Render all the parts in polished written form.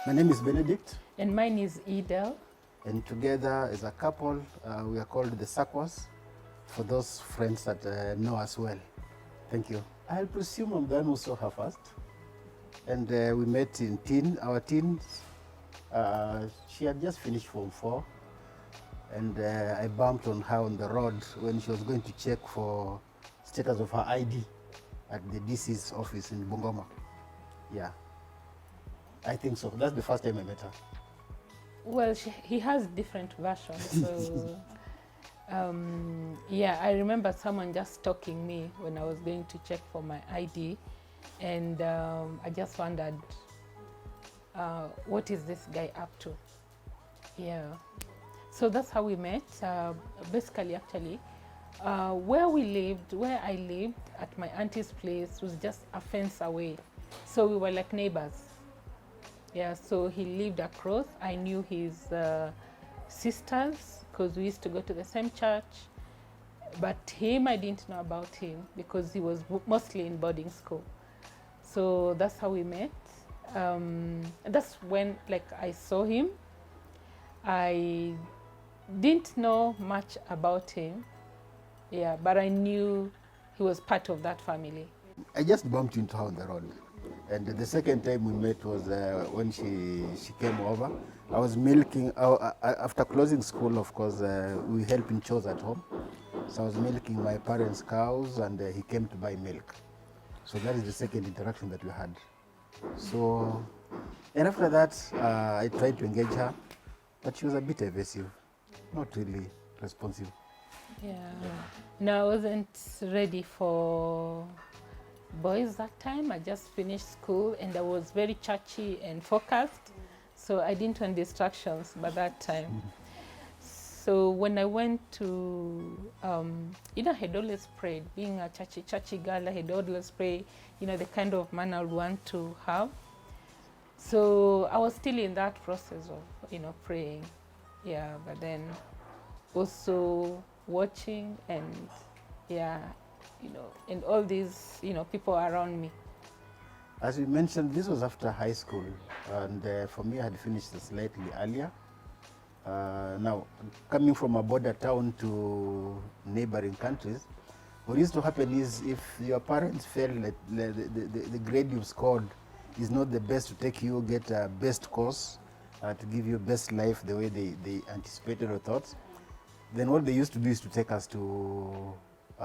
My name is Benedict, And mine is Edel. and together as a couple, we are called the Sakwas, for those friends that know us well. Thank you. I presume I'm the one who saw her first, and we met in our teens. She had just finished Form 4, and I bumped on her on the road when she was going to check for status of her ID at the DC's office in Bungoma. Yeah, I think so. That's the first time I met her. Well, he has different versions. So, yeah, I remember someone just stalking me when I was going to check for my ID. And I just wondered, what is this guy up to? Yeah. So that's how we met. Basically, actually, where I lived at my auntie's place was just a fence away. So we were like neighbors. Yeah, so he lived across. I knew his sisters because we used to go to the same church. But him, I didn't know about him because he was mostly in boarding school. So that's how we met. And that's when, like, I saw him. I didn't know much about him. Yeah, but I knew he was part of that family. I just bumped into her on the road. And the second time we met was when she came over. I was milking, after closing school, of course, we help in chores at home. So I was milking my parents' cows, and he came to buy milk. So that is the second interaction that we had. So, and after that, I tried to engage her, but she was a bit evasive, not really responsive. Yeah. No, I wasn't ready for boys that time. I just finished school and I was very churchy and focused. So I didn't want distractions by that time. So when I went to, I had always prayed. Being a churchy girl, I had always prayed, the kind of man I would want to have. So I was still in that process of, praying. Yeah, but then also watching and, and all these, people around me. As we mentioned, this was after high school, and for me, I had finished slightly earlier. Now, coming from a border town to neighboring countries, what used to happen is if your parents felt that the grade you've scored is not the best to take you get a best course, to give you best life the way they anticipated or thought, then what they used to do is to take us to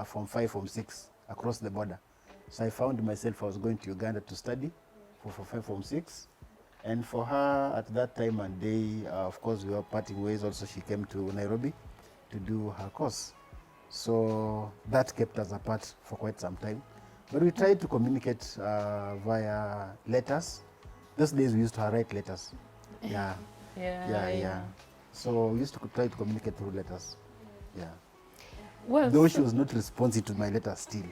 Form 5, Form 6 across the border. So I found myself, I was going to Uganda to study for Form 5, Form 6. And for her, at that time and day, of course, we were parting ways. Also, she came to Nairobi to do her course. So that kept us apart for quite some time. But we tried to communicate via letters. Those days we used to write letters. Yeah. Yeah. So we used to try to communicate through letters. Yeah. Well, Though she was not responsive to my letters still.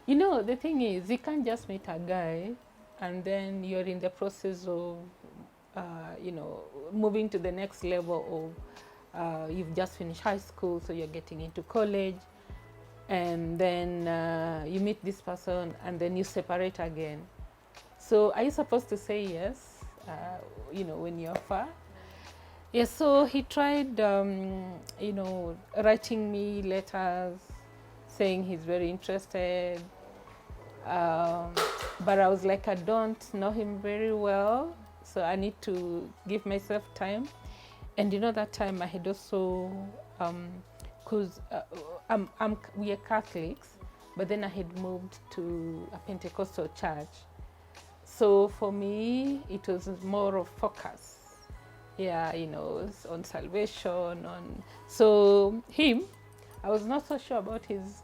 The thing is, you can't just meet a guy and then you're in the process of, moving to the next level of, you've just finished high school, so you're getting into college, and then you meet this person and then you separate again. So are you supposed to say yes, when you're far? Yes, so he tried, writing me letters saying he's very interested. But I was like, I don't know him very well, so I need to give myself time. And that time I had also, because we are Catholics, but then I had moved to a Pentecostal church. So for me, it was more of focus. Yeah, on salvation, so him, I was not so sure about his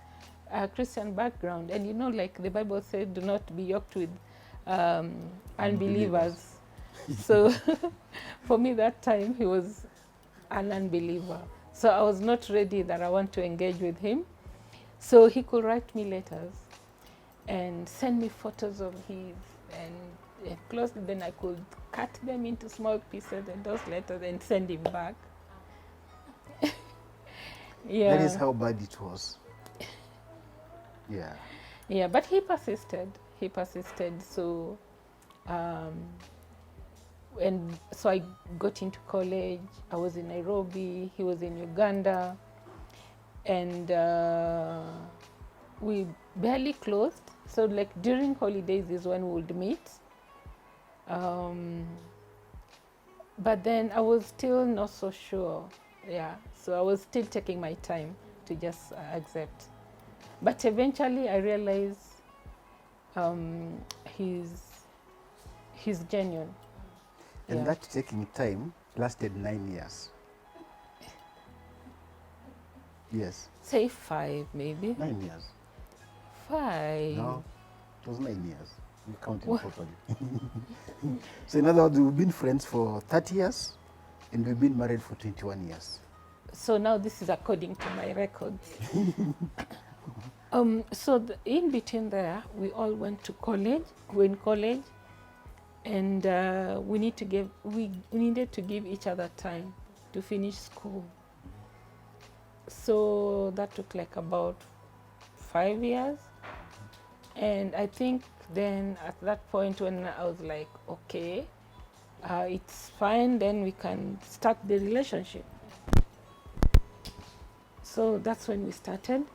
Christian background, and like the Bible said, do not be yoked with unbelievers. So for me that time he was an unbeliever, so I was not ready that I want to engage with him. So he could write me letters and send me photos of his and closely, then I could cut them into small pieces and those letters and send him back. Yeah. That is how bad it was. Yeah. Yeah, but he persisted. So Um, and so I got into college. I was in Nairobi, he was in Uganda, and we barely closed. So like during holidays is when we would meet. But then I was still not so sure. Yeah, so I was still taking my time to just accept. But eventually I realized he's genuine. And Yeah. that taking time lasted 9 years. Yes, Say 5 maybe. 9 years. 5. No, it was 9 years. You counted What? properly. So in other words, we've been friends for 30 years and we've been married for 21 years. So now this is according to my records. So in between there, we all went to college. We're in college, and we needed to give each other time to finish school. So that took like about 5 years, and I think then at that point when I was like, okay, it's fine, then we can start the relationship. So that's when we started.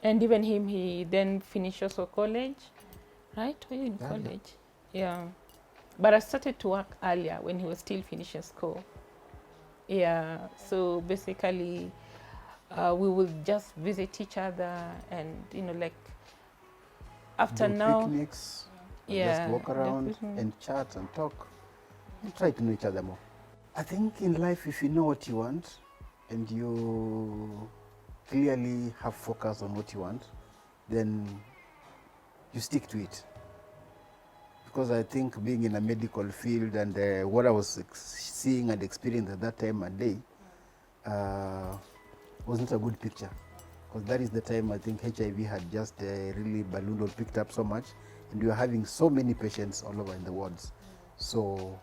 And even him, he then finished also college, right? Were you in Yeah. college? Yeah. But I started to work earlier when he was still finishing school. Yeah. So basically, we would just visit each other and, like after Do now. picnics, Yeah. just walk around and chat and talk and try to know each other more. I think in life, if you know what you want and you clearly have focus on what you want, then you stick to it. Because I think being in a medical field and what I was seeing and experiencing at that time and day wasn't a good picture. Because that is the time I think HIV had just really ballooned or picked up so much, and we were having so many patients all over in the wards. So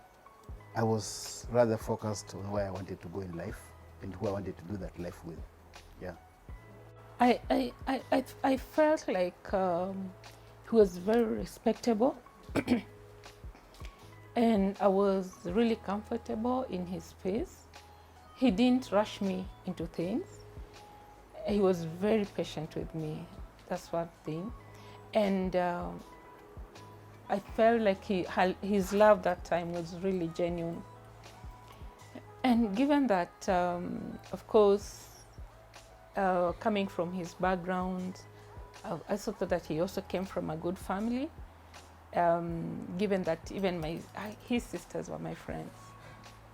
I was rather focused on where I wanted to go in life and who I wanted to do that life with. Yeah. I felt like he was very respectable and I was really comfortable in his space. He didn't rush me into things. He was very patient with me. That's one thing. And I felt like his love that time was really genuine. And given that, of course, coming from his background, I also thought that he also came from a good family. Given that even his sisters were my friends.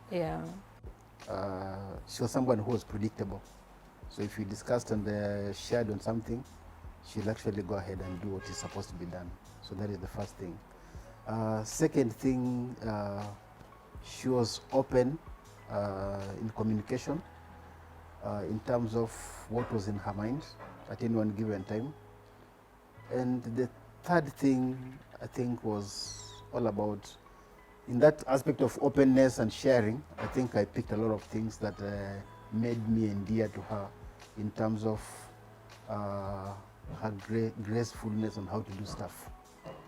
Yeah. She was someone who was predictable. So if you discussed and shared on something, she'll actually go ahead and do what is supposed to be done. So that is the first thing. Second thing, she was open in communication in terms of what was in her mind at any one given time. And the third thing, I think, was all about, in that aspect of openness and sharing, I think I picked a lot of things that made me endear to her in terms of her gracefulness on how to do stuff.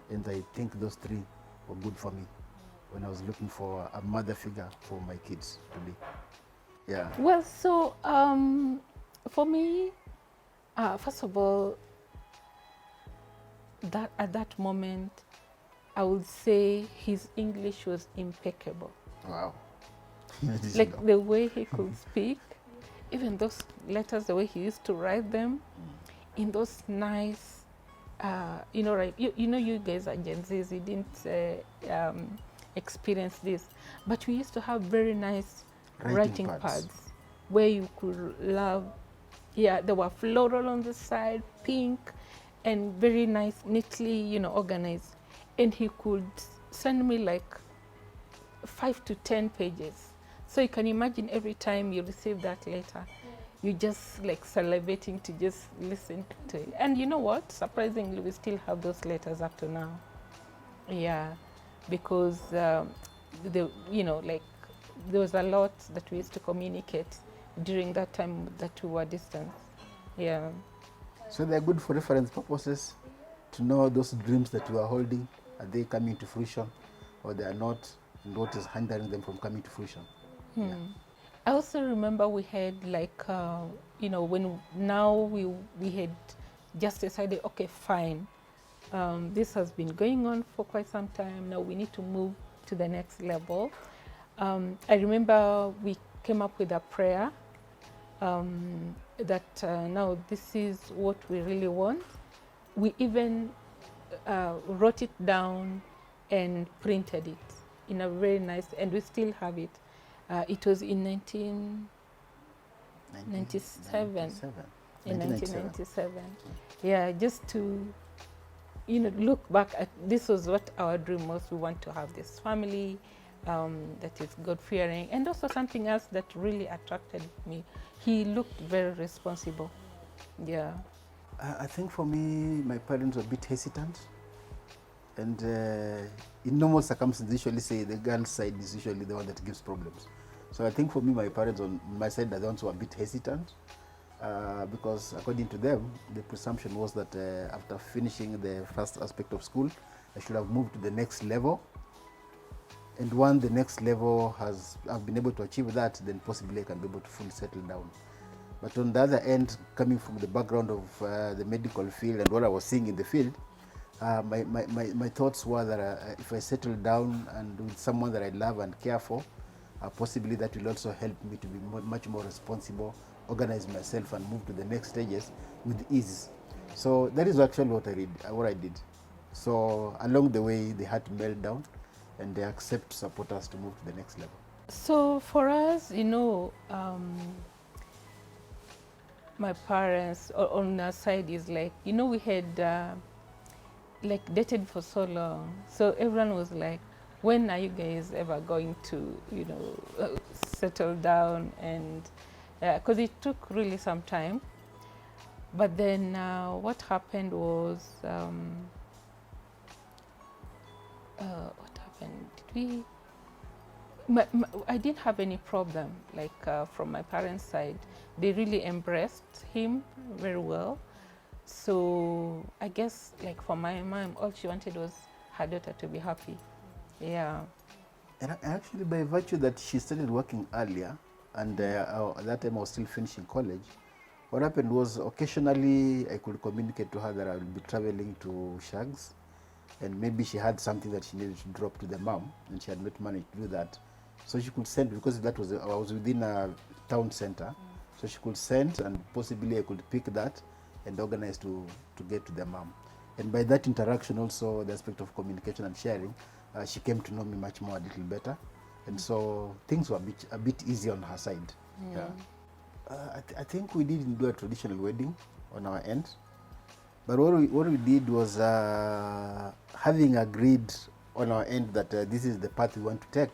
And I think those three were good for me when I was looking for a mother figure for my kids to be. Yeah. Well, so for me, first of all, that at that moment, I would say his English was impeccable. Wow. Like the way he could speak, even those letters, the way he used to write them, in those nice, right? You guys are Gen Zs, you didn't experience this, but we used to have very nice writing pads where you could love. Yeah, they were floral on the side, pink, and very nice, neatly, organized. And he could send me like 5 to 10 pages. So you can imagine every time you receive that letter, you just like salivating to just listen to it. And you know what? Surprisingly, we still have those letters up to now. Yeah, because there was a lot that we used to communicate during that time that we were distant. Yeah. So they're good for reference purposes to know those dreams that you are holding Are they coming to fruition or they are not? And what is hindering them from coming to fruition? Yeah. I also remember we had like, when now we had just decided, okay, fine, this has been going on for quite some time. Now we need to move to the next level. I remember we came up with a prayer that now this is what we really want. We even wrote it down and printed it in a very nice, and we still have it. It was in 1997. In 1997. Yeah, just to look back at, this was what our dream was. We want to have this family that is God-fearing, and also something else that really attracted me. He looked very responsible. Yeah. I think for me, my parents were a bit hesitant. And in normal circumstances, usually say the girl's side is usually the one that gives problems. So I think for me, my parents on my side are the ones who were a bit hesitant because according to them, the presumption was that after finishing the first aspect of school, I should have moved to the next level. And when the next level I've been able to achieve that, then possibly I can be able to fully settle down. But on the other end, coming from the background of the medical field and what I was seeing in the field, my thoughts were that if I settle down and with someone that I love and care for, possibly that will also help me to be much more responsible, organize myself and move to the next stages with ease. So that is actually what I did. So along the way, they had to melt down and they accept to support us to move to the next level. So for us, my parents on our side is like, we had like dated for so long. So everyone was like, when are you guys ever going to, settle down? And because it took really some time. But then what happened was, what happened? I didn't have any problem, like from my parents' side. They really embraced him very well. So I guess, like for my mom, all she wanted was her daughter to be happy. Yeah. And actually, by virtue that she started working earlier, and at that time I was still finishing college, what happened was occasionally I could communicate to her that I would be traveling to Shags, and maybe she had something that she needed to drop to the mom, and she had not managed to do that. So she could send, because I was within a town center, so she could send, and possibly I could pick that and organize to get to the mom. And by that interaction also, the aspect of communication and sharing, she came to know me much more, a little better. And so things were a bit easy on her side. Yeah. I think we didn't do a traditional wedding on our end. But what we did was having agreed on our end that this is the path we want to take,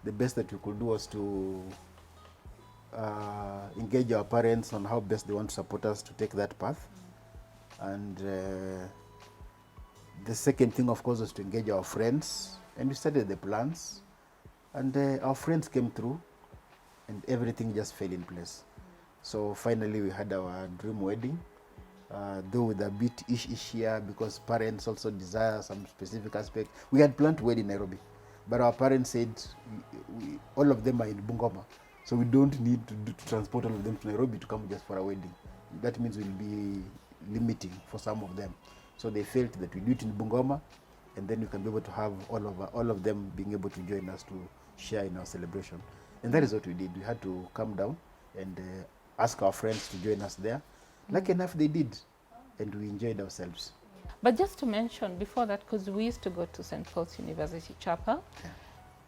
the best that we could do was to engage our parents on how best they want to support us to take that path. And the second thing, of course, was to engage our friends, and we started the plans. And our friends came through, and everything just fell in place. So finally, we had our dream wedding, though with a bit ish here, because parents also desire some specific aspect. We had planned to wed in Nairobi, but our parents said all of them are in Bungoma. So we don't need to transport all of them to Nairobi to come just for a wedding. That means we'll be limiting for some of them. So they felt that we do it in Bungoma, and then we can be able to have all of them being able to join us to share in our celebration. And that is what we did. We had to come down and ask our friends to join us there. Lucky enough, they did, and we enjoyed ourselves. But just to mention before that, because we used to go to St. Paul's University Chapel,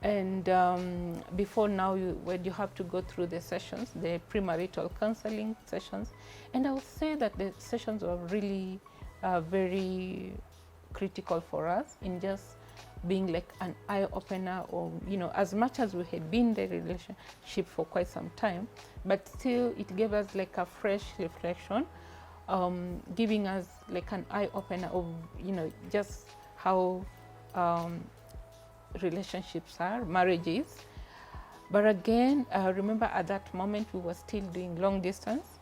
and before now, when you have to go through the sessions, the premarital counseling sessions, and I would say that the sessions were really very critical for us in just being like an eye-opener, or as much as we had been in the relationship for quite some time, but still it gave us like a fresh reflection, giving us like an eye-opener of just how relationships are, marriages. But again, remember at that moment we were still doing long distance,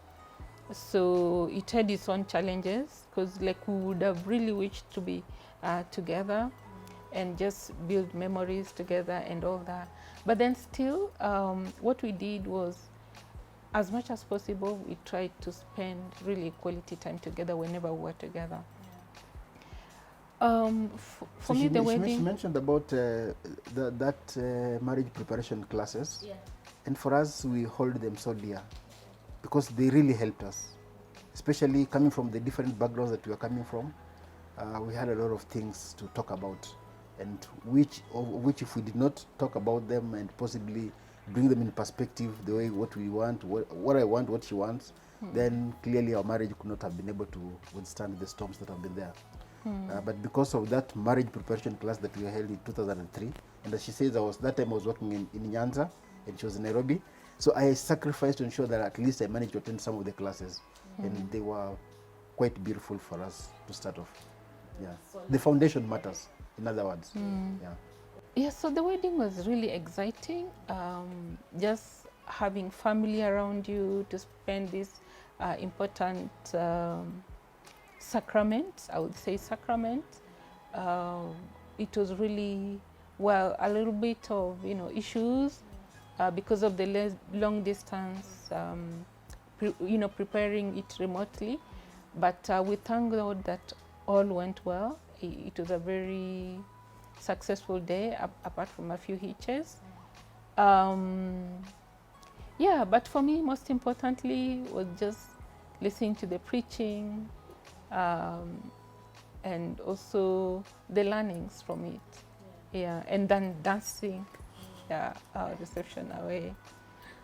so it had its own challenges, because like we would have really wished to be together, and just build memories together and all that. But then still, what we did was, as much as possible, we tried to spend really quality time together whenever we were together. For me, the wedding... She mentioned about marriage preparation classes. Yeah. And for us, we hold them so dear because they really helped us, especially coming from the different backgrounds that we are coming from. We had a lot of things to talk about, and which if we did not talk about them and possibly bring them in perspective, the way what we want, what I want, what she wants, then clearly our marriage could not have been able to withstand the storms that have been there. But because of that marriage preparation class that we held in 2003, and as she says, that time I was working in Nyanza, and she was in Nairobi, so I sacrificed to ensure that at least I managed to attend some of the classes, and they were quite beautiful for us to start off. Yeah, the foundation matters, in other words. Yeah. Yeah, so the wedding was really exciting. Just having family around you to spend this important sacrament, I would say sacrament. It was really, well, a little bit of, issues because of the long distance, preparing it remotely. But we thank God that all went well. It was a very successful day, apart from a few hitches. Yeah, but for me, most importantly, was just listening to the preaching and also the learnings from it. Yeah, and then dancing, our reception away.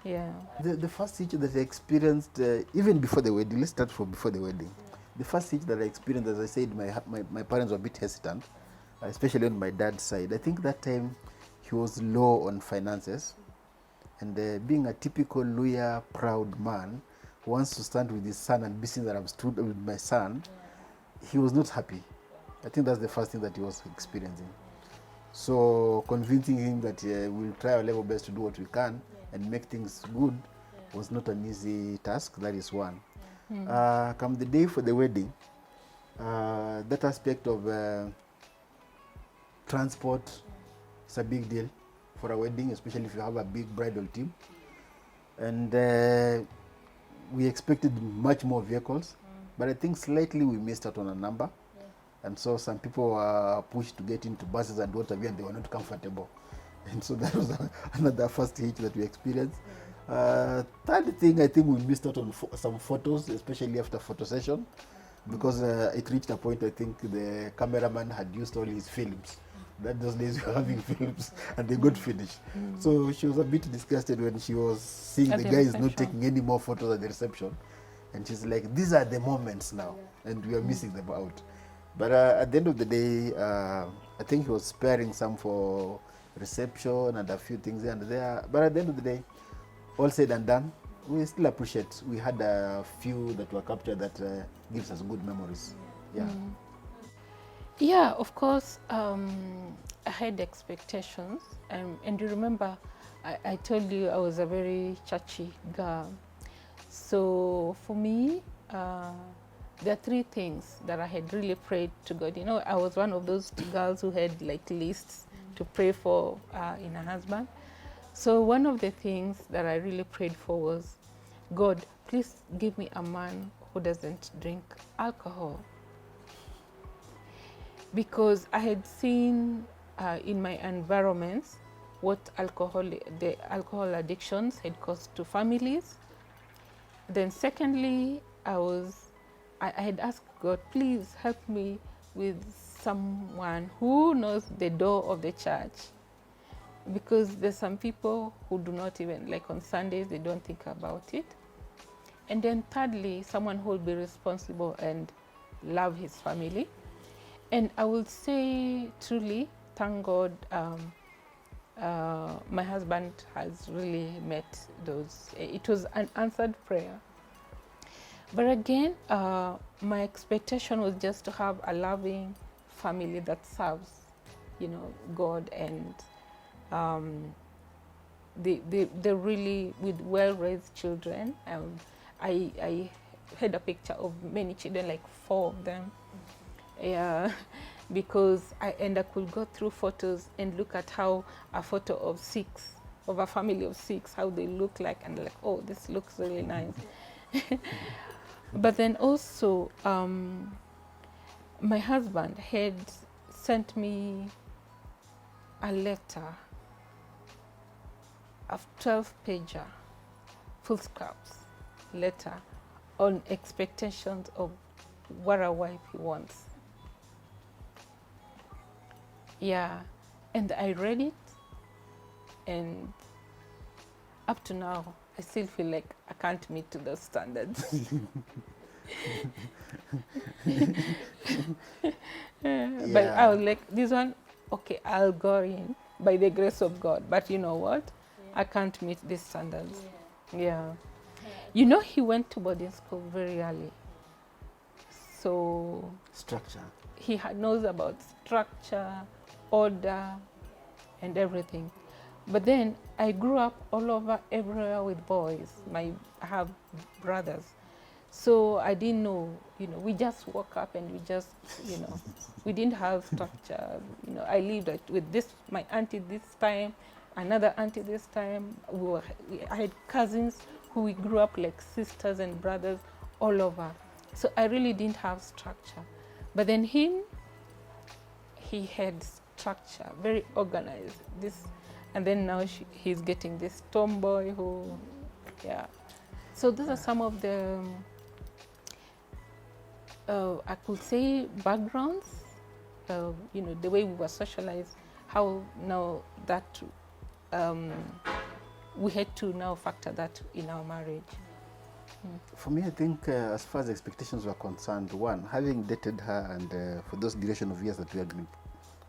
Yeah. The first hitch that I experienced, even before the wedding, let's start from before the wedding. The first hitch that I experienced, as I said, my parents were a bit hesitant, especially on my dad's side. I think that time he was low on finances, and being a typical Luya proud man who wants to stand with his son and be seen that I've stood with my son, he was not happy. I think that's the first thing that he was experiencing. So convincing him that we'll try our level best to do what we can and make things good was not an easy task. That is one. Come the day for the wedding, that aspect of transport is a big deal for a wedding, especially if you have a big bridal team. And we expected much more vehicles, but I think slightly we missed out on a number. And so some people were pushed to get into buses and what have you, and they were not comfortable. And so that was another first hitch that we experienced. Third thing, I think we missed out on some photos, especially after photo session, because it reached a point, I think the cameraman had used all his films. Those days we were having films, and they got finished. So she was a bit disgusted when she was seeing the guys not taking any more photos at the reception. And she's like, these are the moments now, and we are missing them out. But at the end of the day, I think he was sparing some for reception and a few things here and there. But at the end of the day, all said and done, we still appreciate. We had a few that were captured that gives us good memories. Yeah. Yeah, of course, I had expectations. And you remember, I told you I was a very churchy girl. So for me, there are three things that I had really prayed to God. I was one of those girls who had like lists to pray for in a husband. So one of the things that I really prayed for was, God, please give me a man who doesn't drink alcohol. Because I had seen in my environments what the alcohol addictions had caused to families. Then secondly, I had asked God, please help me with someone who knows the door of the church. Because there's some people who do not even, like on Sundays, they don't think about it. And then thirdly, someone who will be responsible and love his family. And I will say truly, thank God, my husband has really met those. It was an answered prayer. But again, my expectation was just to have a loving family that serves, God, and they're really with well-raised children. I had a picture of many children, like 4 of them. Yeah, because I could go through photos and look at how a photo of a family of 6, how they look like, and like, oh, this looks really nice. But then also, my husband had sent me a letter, a 12-pager, full scraps letter on expectations of what a wife he wants. Yeah, and I read it, and up to now, I still feel like I can't meet to those standards. But I was like, this one, okay, I'll go in by the grace of God. But you know what? I can't meet these standards. Yeah. You know, he went to boarding school very early. So Structure. he knows about structure, order, and everything. But then I grew up all over, everywhere with boys. I have brothers. So I didn't know, we just woke up and we just, we didn't have structure. I lived with my auntie this time, another auntie this time. I had cousins who we grew up like sisters and brothers all over. So I really didn't have structure. But then he had structure, very organized. And then now he's getting this tomboy who, yeah. So those are some of the, I could say, backgrounds, the way we were socialized, how now that we had to now factor that in our marriage. For me, I think as far as expectations were concerned, one, having dated her and for those duration of years that we had been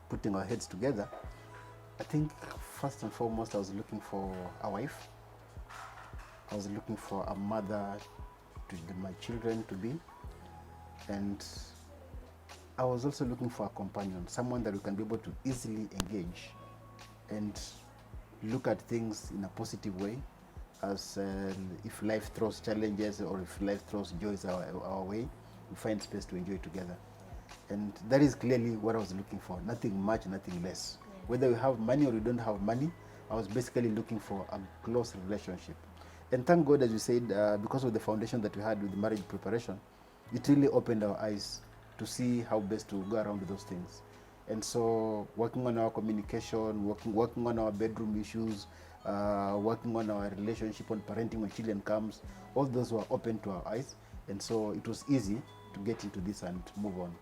putting our heads together, I think first and foremost I was looking for a wife. I was looking for a mother to my children to be, and I was also looking for a companion, someone that we can be able to easily engage and look at things in a positive way, as if life throws challenges or if life throws joys our way, we find space to enjoy together. And that is clearly what I was looking for, nothing much, nothing less. Whether we have money or we don't have money, I was basically looking for a close relationship. And thank God, as you said, because of the foundation that we had with marriage preparation, it really opened our eyes to see how best to go around with those things. And so working on our communication, working on our bedroom issues, working on our relationship, on parenting when children comes, all those were open to our eyes. And so it was easy to get into this and move on.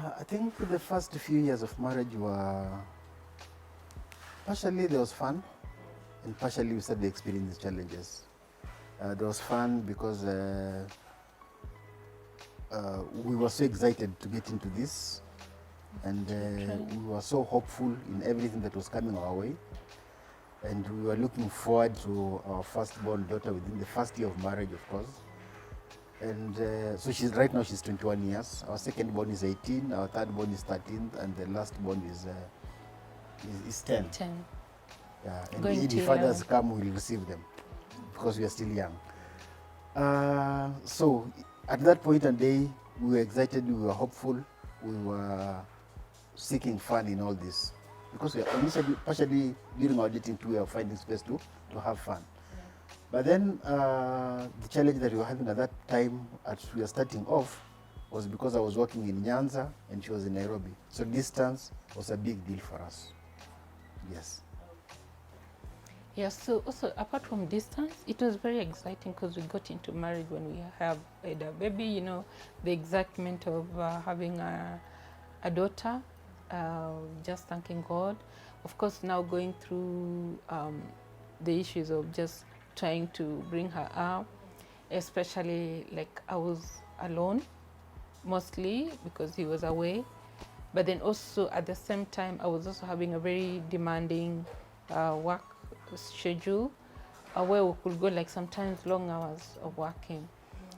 I think the first few years of marriage were, partially there was fun, and partially we started experiencing challenges. There was fun because we were so excited to get into this, and we were so hopeful in everything that was coming our way. And we were looking forward to our firstborn daughter within the first year of marriage, of course. And so right now she's 21 years. Our second born is 18, our third born is 13, and the last born is 10. 10. Yeah, and if the fathers come, we'll receive them because we are still young. So at that point and day, we were excited, we were hopeful, we were seeking fun in all this. Because we are initially, partially during our dating too, we are finding space to have fun. But then the challenge that we were having at that time, as we were starting off, was because I was working in Nyanza and she was in Nairobi. So distance was a big deal for us. Yes. Yeah, so also apart from distance, it was very exciting because we got into marriage when we had a baby, the excitement of having a daughter. just thanking God. Of course, now going through the issues of just trying to bring her up, especially like I was alone mostly because he was away. But then also at the same time, I was also having a very demanding work schedule where we could go like sometimes long hours of working.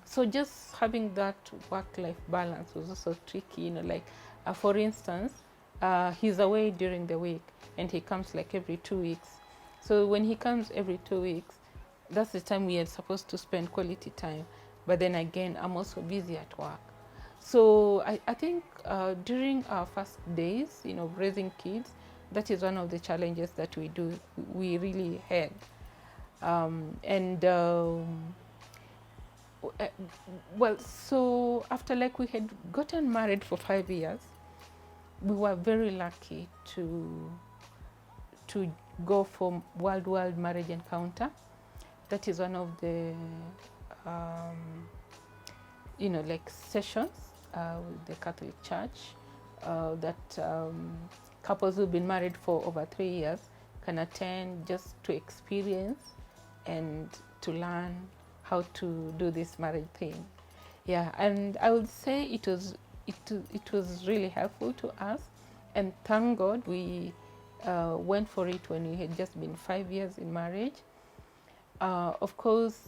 So just having that work-life balance was also tricky, like for instance, he's away during the week and he comes like every 2 weeks. So when he comes every 2 weeks, that's the time we are supposed to spend quality time. But then again, I'm also busy at work. So I think during our first days, raising kids, that is one of the challenges that we really had. Well, so after like we had gotten married for 5 years, we were very lucky to go for world marriage encounter. That is one of the like sessions with the Catholic Church that couples who've been married for over 3 years can attend just to experience and to learn how to do this marriage thing. Yeah, and I would say it was really helpful to us, and thank God we went for it when we had just been 5 years in marriage. Of course,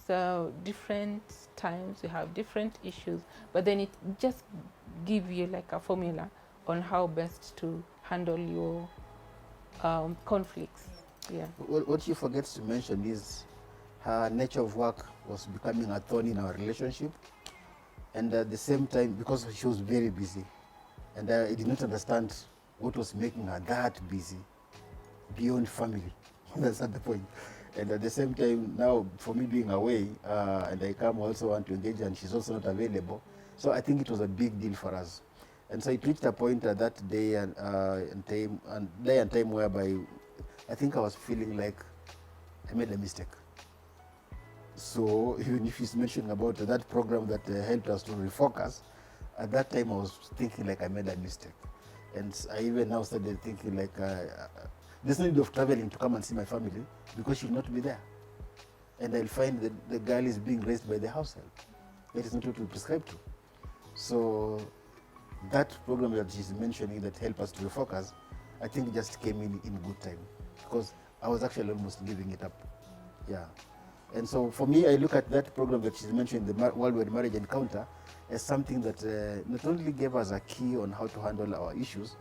different times we have different issues, but then it just gives you like a formula on how best to handle your conflicts. Yeah. What she forgets to mention is her nature of work was becoming a thorn in our relationship, and at the same time, because she was very busy, and I did not understand what was making her that busy beyond family. That's not the point. And at the same time, now for me being away, and I come also want to engage, and she's also not available. So I think it was a big deal for us. And so it reached a point at that day and time whereby I think I was feeling like I made a mistake. So even if he's mentioning about that program that helped us to refocus, at that time I was thinking like I made a mistake. And I even now started thinking like, there's no need of traveling to come and see my family because she'll not be there. And I'll find that the girl is being raised by the house help. That is not what we prescribe to. So that program that she's mentioning that helped us to refocus, I think just came in good time because I was actually almost giving it up. Yeah. And so for me, I look at that program that she's mentioned, the Worldwide Marriage Encounter, as something that not only gave us a key on how to handle our issues,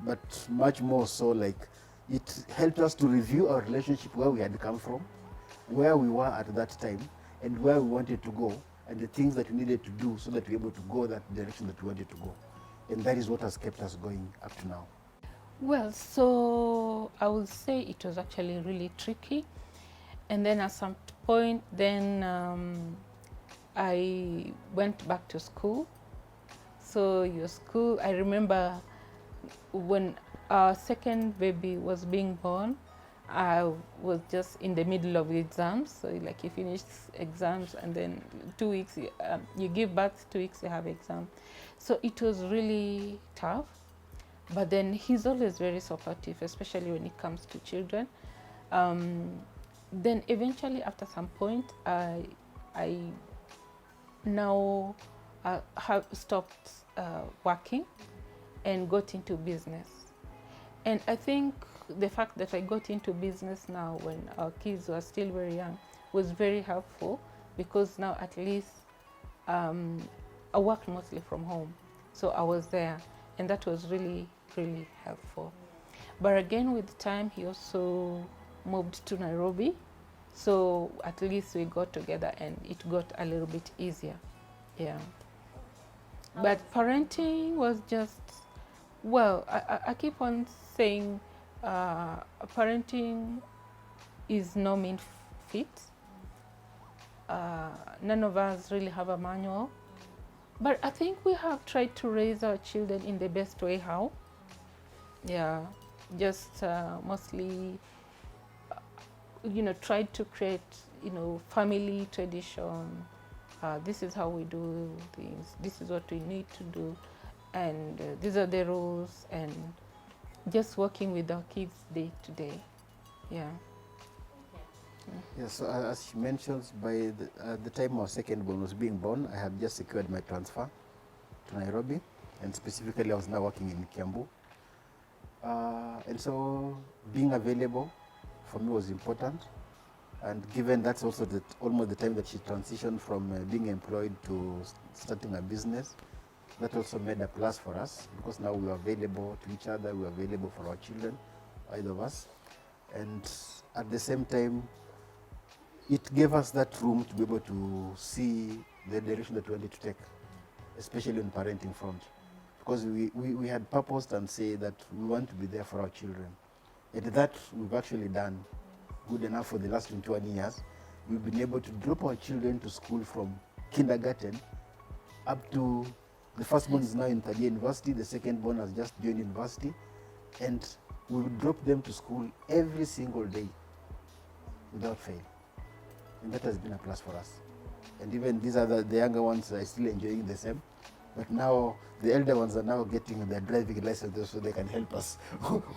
but much more so like it helped us to review our relationship, where we had come from, where we were at that time, and where we wanted to go, and the things that we needed to do so that we were able to go that direction that we wanted to go. And that is what has kept us going up to now. Well, so I would say it was actually really tricky. And then at some point, then I went back to school. So your school, I remember when our second baby was being born, I was just in the middle of exams. So like you finish exams and then 2 weeks, you give birth, 2 weeks you have exam. So it was really tough. But then he's always very supportive, especially when it comes to children. Then eventually, after some point, I now have stopped working and got into business. And I think the fact that I got into business now when our kids were still very young was very helpful because now at least I worked mostly from home. So I was there, and that was really, really helpful. But again, with time, he also moved to Nairobi. So at least we got together and it got a little bit easier. Yeah. But parenting was just, well, I keep on saying parenting is no mean feat. None of us really have a manual. But I think we have tried to raise our children in the best way how. Yeah, just mostly, tried to create, family tradition. This is how we do things. This is what we need to do. and these are the rules, and just working with our kids day to day. Yeah. Yes, so as she mentions, by the time our second born was being born, I had just secured my transfer to Nairobi, and specifically I was now working in Kiambu. And so being available for me was important. And given that's also almost the time that she transitioned from being employed to starting a business, that also made a plus for us, because now we were available to each other, we were available for our children, either of us. And at the same time, it gave us that room to be able to see the direction that we wanted to take, especially on parenting front. Because we had purposed and say that we want to be there for our children. And that we've actually done good enough for the last 21 years. We've been able to drop our children to school from kindergarten up to the firstborn is now in third year university, the secondborn has just joined university, and we would drop them to school every single day without fail. And that has been a plus for us. And even these are the younger ones are still enjoying the same. But now the elder ones are now getting their driving license so they can help us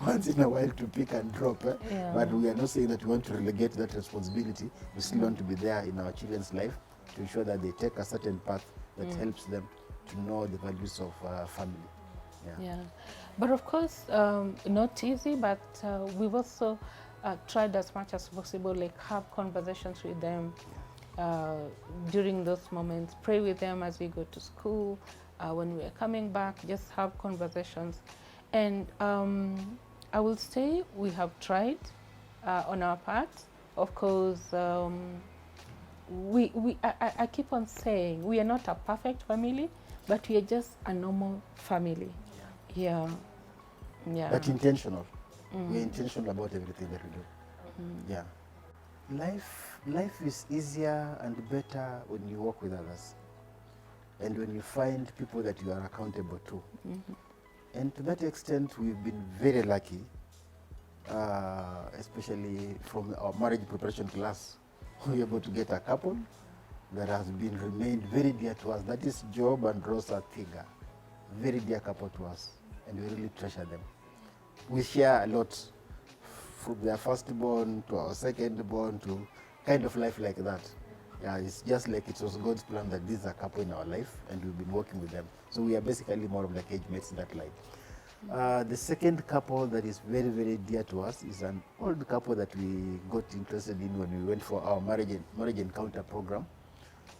once in a while to pick and drop. Yeah. But we are not saying that we want to relegate that responsibility. We still want to be there in our children's life to ensure that they take a certain path that helps them to know the values of family. Yeah. But of course, not easy, but we've also tried as much as possible, like have conversations with them during those moments, pray with them as we go to school, when we're coming back, just have conversations. And I will say we have tried on our part. Of course, I keep on saying we are not a perfect family, but we are just a normal family. Yeah. But intentional. We're intentional about everything that we do. Yeah. Life is easier and better when you work with others, and when you find people that you are accountable to. And to that extent, we've been very lucky, especially from our marriage preparation class. We were able to get a couple that has been remained very dear to us. That is Job and Rosa Thiga. Very dear couple to us, and we really treasure them. We share a lot, from their firstborn to our secondborn to kind of life like that. Yeah, it's just like it was God's plan that this is a couple in our life, and we've been working with them. So we are basically more of like age mates in that light. The second couple that is very, very dear to us is an old couple that we got interested in when we went for our marriage encounter program.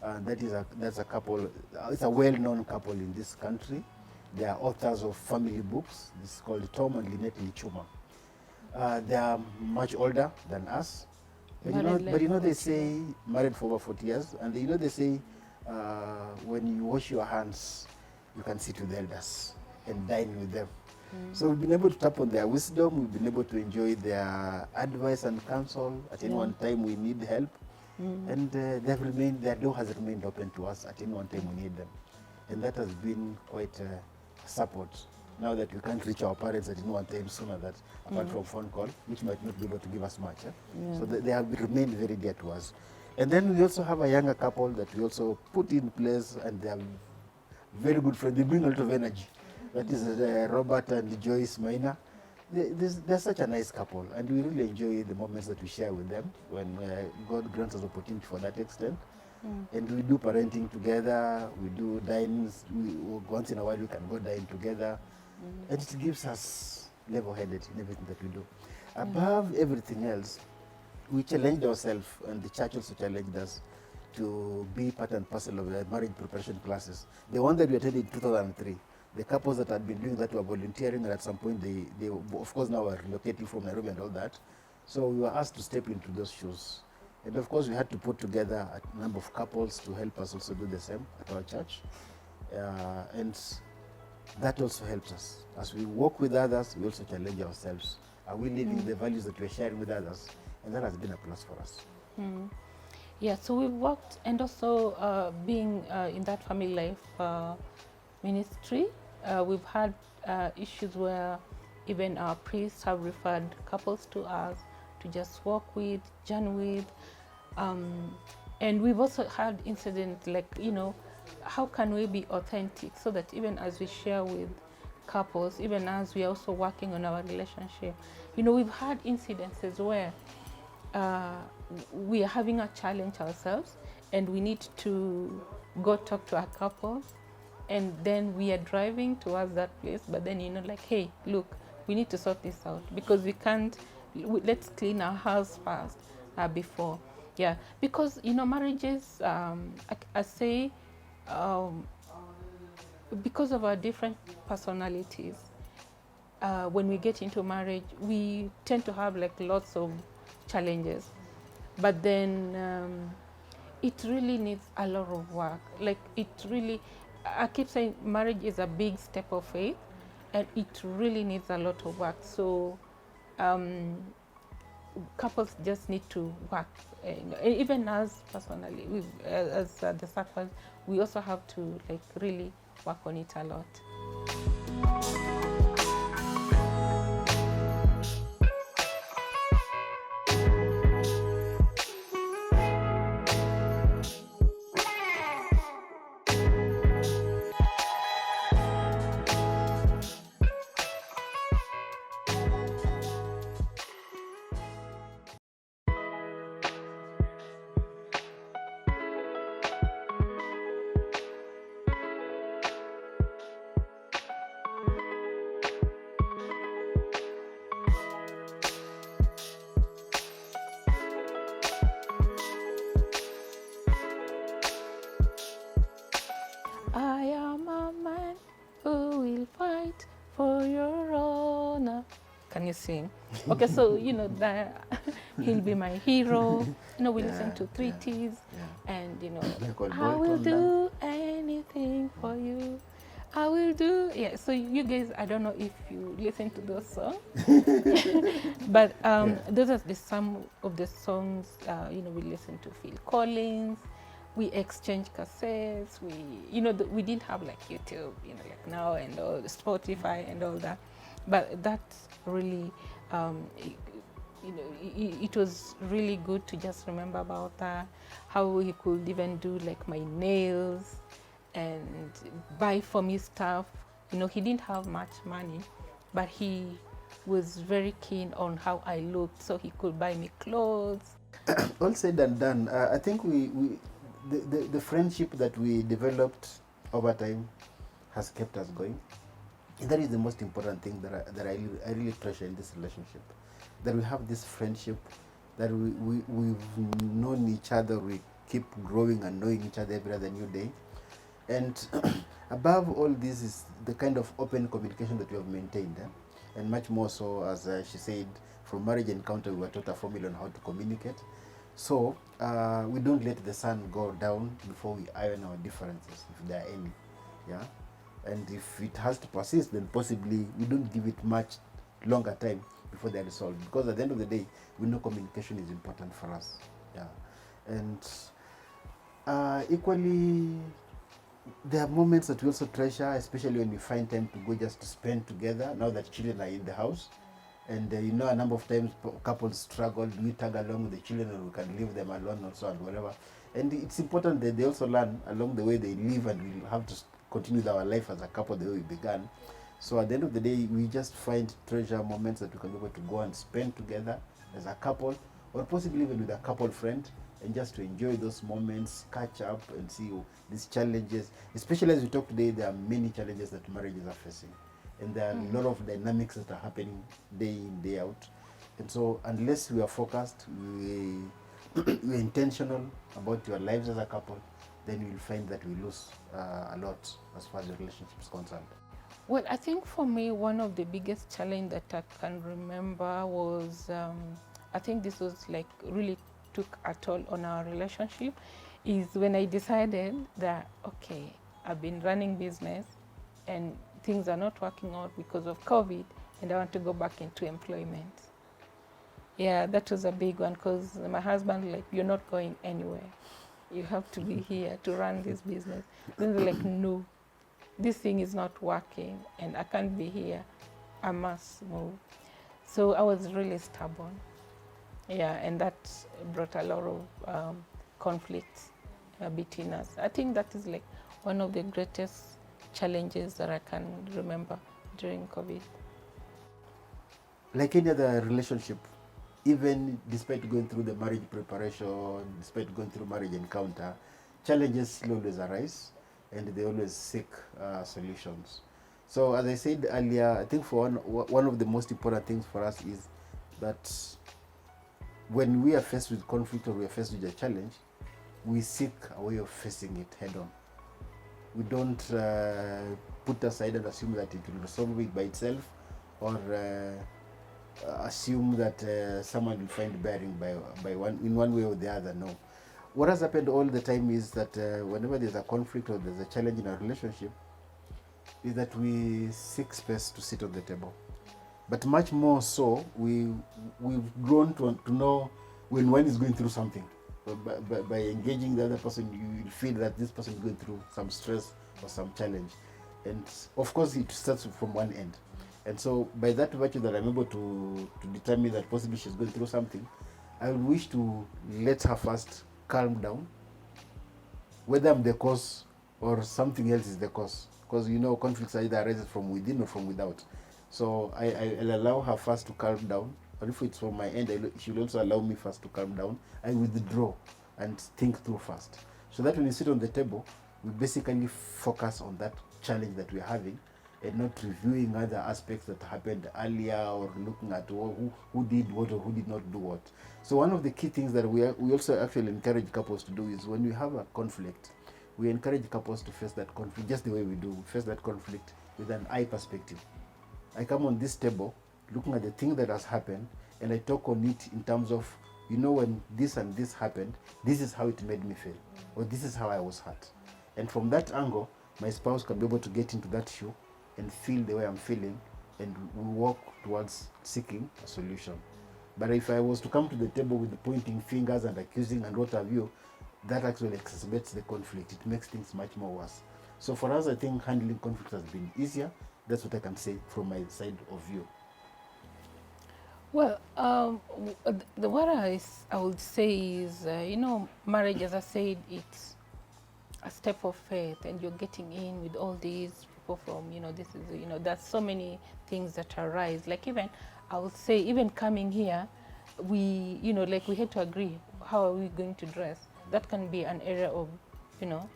That's a couple, it's a well-known couple in this country. They are authors of family books. This is called Tom and Lynette Lichuma. They are much older than us. But you know they say, married for over 40 years, and they say when you wash your hands, you can sit with the elders and dine with them. So we've been able to tap on their wisdom, we've been able to enjoy their advice and counsel. At any one time we need help, and their door has remained open to us at any one time we need them. And that has been quite a support. Now that we can't reach our parents at any one time sooner, that apart from phone call, which might not be able to give us much. So they have remained very dear to us. And then we also have a younger couple that we also put in place, and they are very good friends. They bring a lot of energy. That is Robert and Joyce Maina. They're such a nice couple, and we really enjoy the moments that we share with them when God grants us opportunity for that extent. And we do parenting together, we do dines, once in a while we can go dine together. And it gives us level-headed in everything that we do. Above everything else, we challenged ourselves, and the church also challenged us to be part and parcel of the marriage preparation classes. The one that we attended in 2003, the couples that had been doing that were volunteering, and at some point they of course now are relocating from Nairobi and all that. So we were asked to step into those shoes. And of course we had to put together a number of couples to help us also do the same at our church. And that also helps us. As we work with others, we also challenge ourselves. Are we living the values that we're sharing with others? And that has been a plus for us. Yeah, so we've worked, and also being in that family life ministry, we've had issues where even our priests have referred couples to us to just walk with, journey with. And we've also had incidents like, how can we be authentic so that even as we share with couples, even as we are also working on our relationship, we've had incidences where we are having a challenge ourselves and we need to go talk to our couple, and then we are driving towards that place, but then like, hey, look, we need to sort this out because we can't, let's clean our house first before. Yeah, because marriages, I say, because of our different personalities, when we get into marriage, we tend to have like lots of challenges, but then it really needs a lot of work. Like I keep saying marriage is a big step of faith, and it really needs a lot of work. So couples just need to work. Even us personally, as the Sakwas, we also have to like really work on it a lot. I am a man who will fight for your honor. Can you sing? Okay, so that he'll be my hero. We listen to treaties, and I will do anything for you. I will do. Yeah. So you guys, I don't know if you listen to those songs, but those are some of the songs. We listen to Phil Collins. We exchange cassettes. We didn't have like YouTube, like now, and all Spotify and all that. But that's really, it was really good to just remember about that. How he could even do like my nails and buy for me stuff. He didn't have much money, but he was very keen on how I looked, so he could buy me clothes. All said and done, I think the friendship that we developed over time has kept us going. And that is the most important thing that I really treasure in this relationship. That we have this friendship, that we've known each other, we keep growing and knowing each other every other new day. And above all this is the kind of open communication that we have maintained. And much more so, as she said, from marriage encounter, we were taught a formula on how to communicate. So we don't let the sun go down before we iron our differences, if there are any. Yeah. And if it has to persist, then possibly we don't give it much longer time before they are resolved. Because at the end of the day, we know communication is important for us. Yeah. And equally, there are moments that we also treasure, especially when we find time to go just to spend together, now that children are in the house. And a number of times couples struggle, do we tag along with the children, or we can leave them alone also, and whatever. And it's important that they also learn along the way they live, and we'll have to continue our life as a couple the way we began. So at the end of the day, we just find treasure moments that we can be able to go and spend together as a couple, or possibly even with a couple friend, and just to enjoy those moments, catch up and see these challenges. Especially as we talk today, there are many challenges that marriages are facing. And there are a lot of dynamics that are happening day in, day out. And so unless we are focused, we're intentional about your lives as a couple, then you'll find that we lose a lot as far as the relationship is concerned. Well, I think for me, one of the biggest challenge that I can remember was, I think this was like really took a toll on our relationship, is when I decided that, okay, I've been running business and things are not working out because of COVID, and I want to go back into employment. Yeah, that was a big one, because my husband, like, you're not going anywhere. You have to be here to run this business. Then they're like, no, this thing is not working and I can't be here. I must move. So I was really stubborn. Yeah, and that brought a lot of conflict between us. I think that is like one of the greatest challenges that I can remember during COVID. Like any other relationship, even despite going through the marriage preparation, despite going through marriage encounter, challenges still always arise and they always seek solutions. So as I said earlier, I think for one of the most important things for us is that when we are faced with conflict or we are faced with a challenge, we seek a way of facing it head on. We don't put aside and assume that it will resolve it by itself, or assume that someone will find bearing by in one way or the other. No. What has happened all the time is that whenever there's a conflict or there's a challenge in a relationship, is that we seek space to sit on the table. But much more so, we've grown to know when one is going through something. By engaging the other person, you feel that this person is going through some stress or some challenge. And of course, it starts from one end. And so by that virtue that I'm able to determine that possibly she's going through something, I would wish to let her first calm down, whether I'm the cause or something else is the cause. Because conflicts either arises from within or from without. So I'll allow her first to calm down. Or if it's from my end, she'll also allow me first to calm down. I withdraw and think through first. So that when we sit on the table, we basically focus on that challenge that we're having and not reviewing other aspects that happened earlier or looking at who did what or who did not do what. So one of the key things that we also actually encourage couples to do is when we have a conflict, we encourage couples to face that conflict just the way we do. We face that conflict with an I perspective. I come on this table looking at the thing that has happened and I talk on it in terms of, when this and this happened, this is how it made me feel, or this is how I was hurt. And from that angle, my spouse can be able to get into that shoe and feel the way I'm feeling, and we walk towards seeking a solution. But if I was to come to the table with the pointing fingers and accusing and what have you, that actually exacerbates the conflict. It makes things much more worse. So for us, I think handling conflict has been easier. That's what I can say from my side of view. Well, what I would say is, marriage, as I said, it's a step of faith, and you're getting in with all these people from, this is, there's so many things that arise. Like even, I would say, even coming here, we, we had to agree, how are we going to dress? That can be an area of,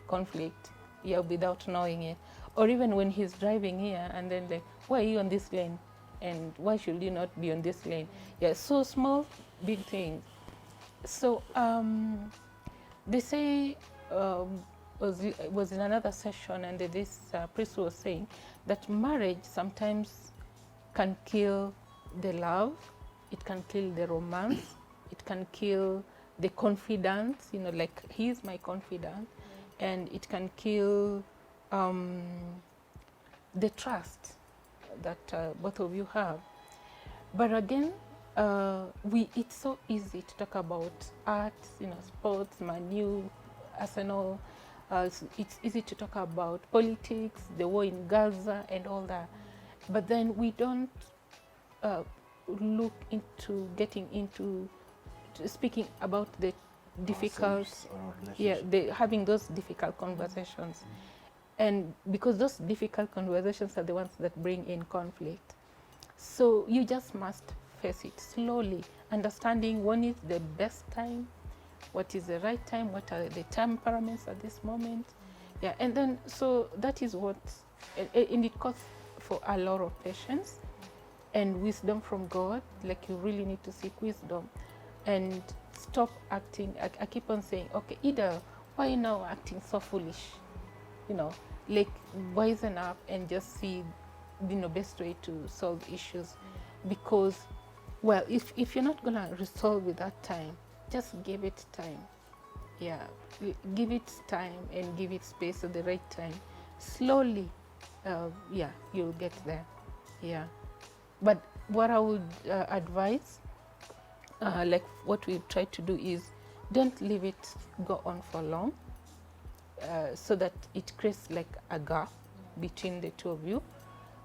conflict, without knowing it. Or even when he's driving here, and then like, why are you on this lane? And why should you not be on this lane? Yeah, so small, big things. So they say, was in another session, and this priest was saying that marriage sometimes can kill the love, it can kill the romance, it can kill the confidence, like he's my confidant, and it can kill the trust that both of you have. But again, it's so easy to talk about art, sports, Manu, Arsenal. It's easy to talk about politics, the war in Gaza, and all that. But then we don't look into getting into speaking about the difficult, having those difficult conversations. And because those difficult conversations are the ones that bring in conflict. So you just must face it slowly, understanding when is the best time, what is the right time, what are the temperaments at this moment. Yeah, and then, so that is what, and it calls for a lot of patience and wisdom from God. Like you really need to seek wisdom and stop acting. I keep on saying, okay, either why are you now acting so foolish? Like wisen up and just see best way to solve issues. Because, well, if you're not gonna resolve it that time, just give it time. Yeah, give it time and give it space at the right time. Slowly, you'll get there. Yeah, but what I would advise, like what we try to do, is don't leave it go on for long. So that it creates like a gap between the two of you.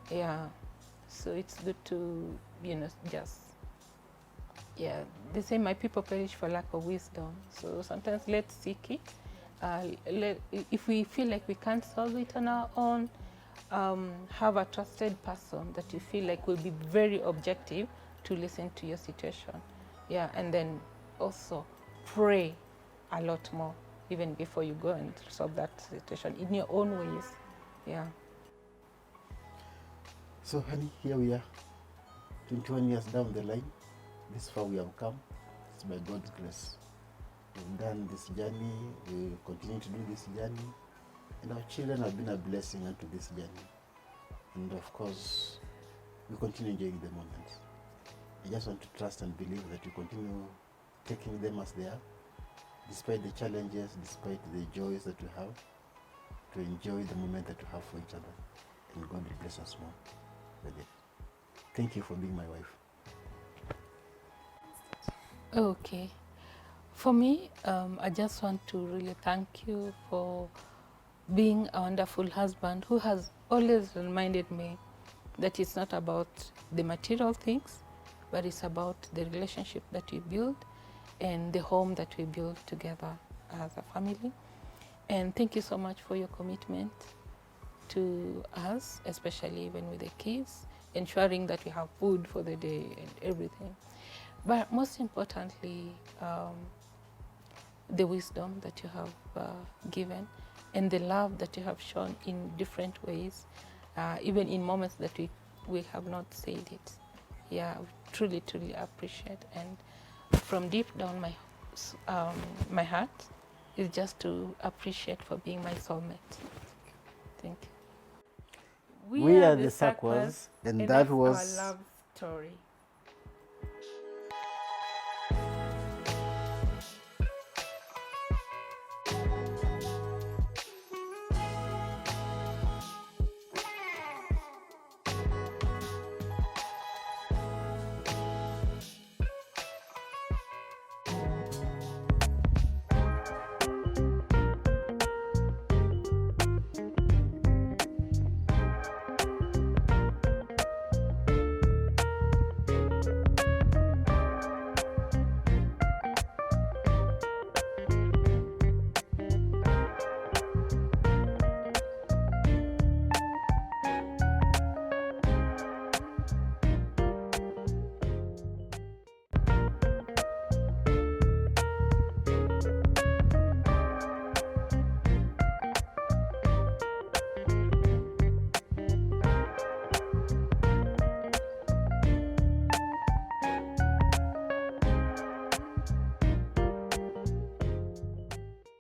Yeah, so it's good to, just, they say my people perish for lack of wisdom. So sometimes let's seek it If we feel like we can't solve it on our own, have a trusted person that you feel like will be very objective to listen to your situation. Yeah, and then also pray a lot more even before you go and solve that situation in your own ways. Yeah. So, honey, here we are, 21 years down the line. This far we have come. It's by God's grace. We've done this journey, we continue to do this journey, and our children have been a blessing unto this journey. And of course, we continue enjoying the moments. I just want to trust and believe that you continue taking them as they are, despite the challenges, despite the joys that we have, to enjoy the moment that we have for each other. And God will bless us more with it. Thank you for being my wife. Okay. For me, I just want to really thank you for being a wonderful husband who has always reminded me that it's not about the material things, but it's about the relationship that we build and the home that we build together as a family. And thank you so much for your commitment to us, especially even with the kids, ensuring that we have food for the day and everything. But most importantly, the wisdom that you have given and the love that you have shown in different ways, even in moments that we have not said it. Yeah, we truly, truly appreciate. And from deep down my heart is just to appreciate for being my soulmate. Thank you. We are the Sakwas, and and that that's was our love story.